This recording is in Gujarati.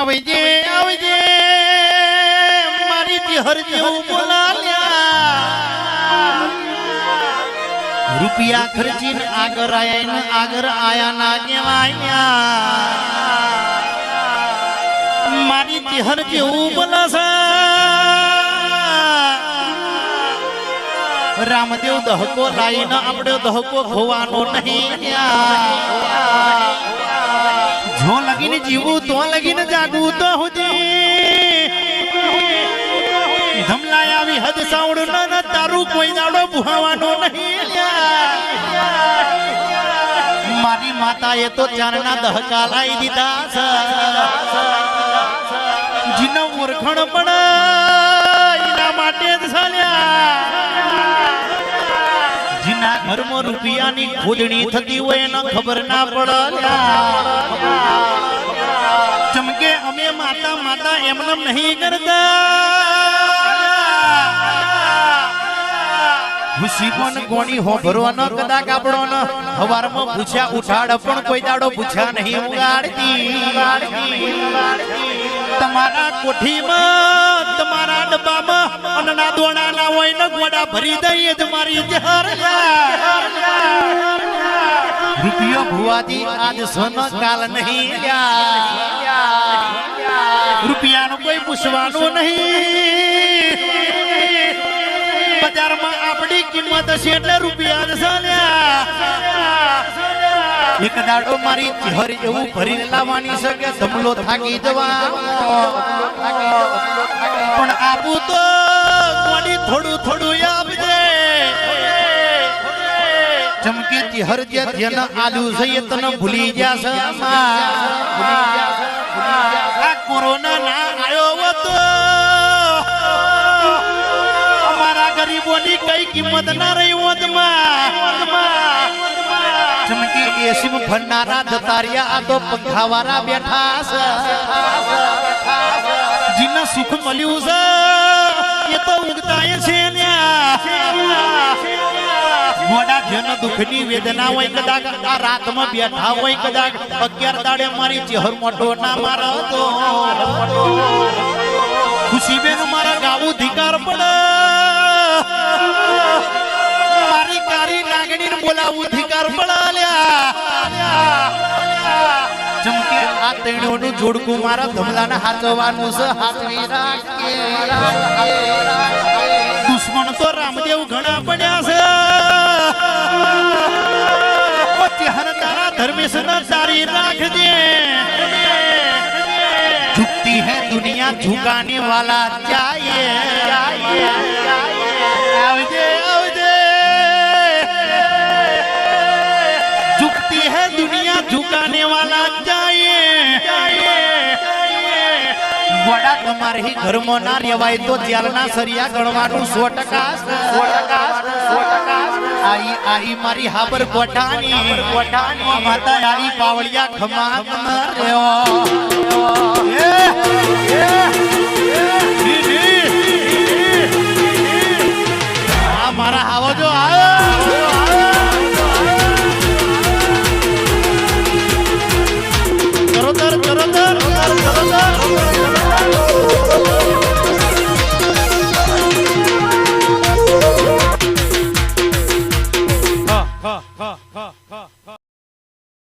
આવજે આવજે મારી તિહર જેવું બોલાલ્યા રૂપિયા ખર્ચીને આગળ આયા ના કેવાયા મારી તિહર જેવું બોલાસા રામદેવ દહકો લાઈને આપણે દહકો ખોવાનો નહીં જો લગીને જીવું તો લગીને જાગવું તો હુજી ધમલાય આવી હદ સાવડ ના તારું કોઈ દાડો ભુહાવાનો નહીં મારી માતાએ તો ચારના દહકા લાવી દીધા જીનો મૂર્ખણ પણ એના માટે જ જીના ઘરમાં રૂપિયાની ખોદણી થતી હોય એનો ખબર ના પડે ચમકે અમે માતા માતા એમને નહીં કરતા ખુશી પણ કોની હોભરવાનો કદાચ આપણો હવારમાં પૂછ્યા ઉઠાડ પણ કોઈ દાડો પૂછ્યા નહીં ઉગાડતી તમારા કોઠીમાં તમારા ડબ્બામાં અન્નના દોણા ના હોય ને ગોડા ભરી દઈએ તમારી જહર રૂપિયો ભુવાજી આજ સોનો કાલ નહીં રૂપિયાનું કોઈ પૂછવાનું નહીં બજારમાં આપણી કિંમત હશે એટલે રૂપિયા એક દાડો મારી ચહેર એવું ભરી લાવવાની છે કે ધમલો થાકી જવા પણ આપું તો કોની થોડું થોડું આપજે ચમકી ચહેર જે જેને આલ્યું છે એ તને ભૂલી જશે આ કોરોના ના આવ્યો હતો અમારા ગરીબોની કઈ કિંમત ના રહી હોત ચમકી એસી ભંડારા જતારિયા આ તો પંખાવાળા બેઠા છે જીને સુખ મળ્યું છે એ તો ઉગતાય છે મોડા જેને દુઃખની વેદના હોય કદાચ આ રાતમાં બેઠા હોય કદાચ 11 દાડે મારી ચહેર મોટો ના મારો તો ખુશીબેન મારા ગાવું ધિકાર પડે મારી કારી લાગણીને બોલાવું ધિકાર પડાલ્યા ચમકે આ તૈણોનું જોડકું મારા ધમલાને હાચવાનું છે હાચવી રાખે દુશ્મન તો રામદેવ ઘણા પડ્યા છે હર તારા ધર્મેશ ના સારી રાખજે झुकती है दुनिया झुकाने वाला चाहिए झुकती है दुनिया झुकाने वाला चाहिए वड़ा तुम्हारे ही घर में ना रेवाय तो जेलना सरिया गणवानु 100% आई आई मारी हाबर कोठानी माता आई पावड़िया खमा रेओ मारा आવો જો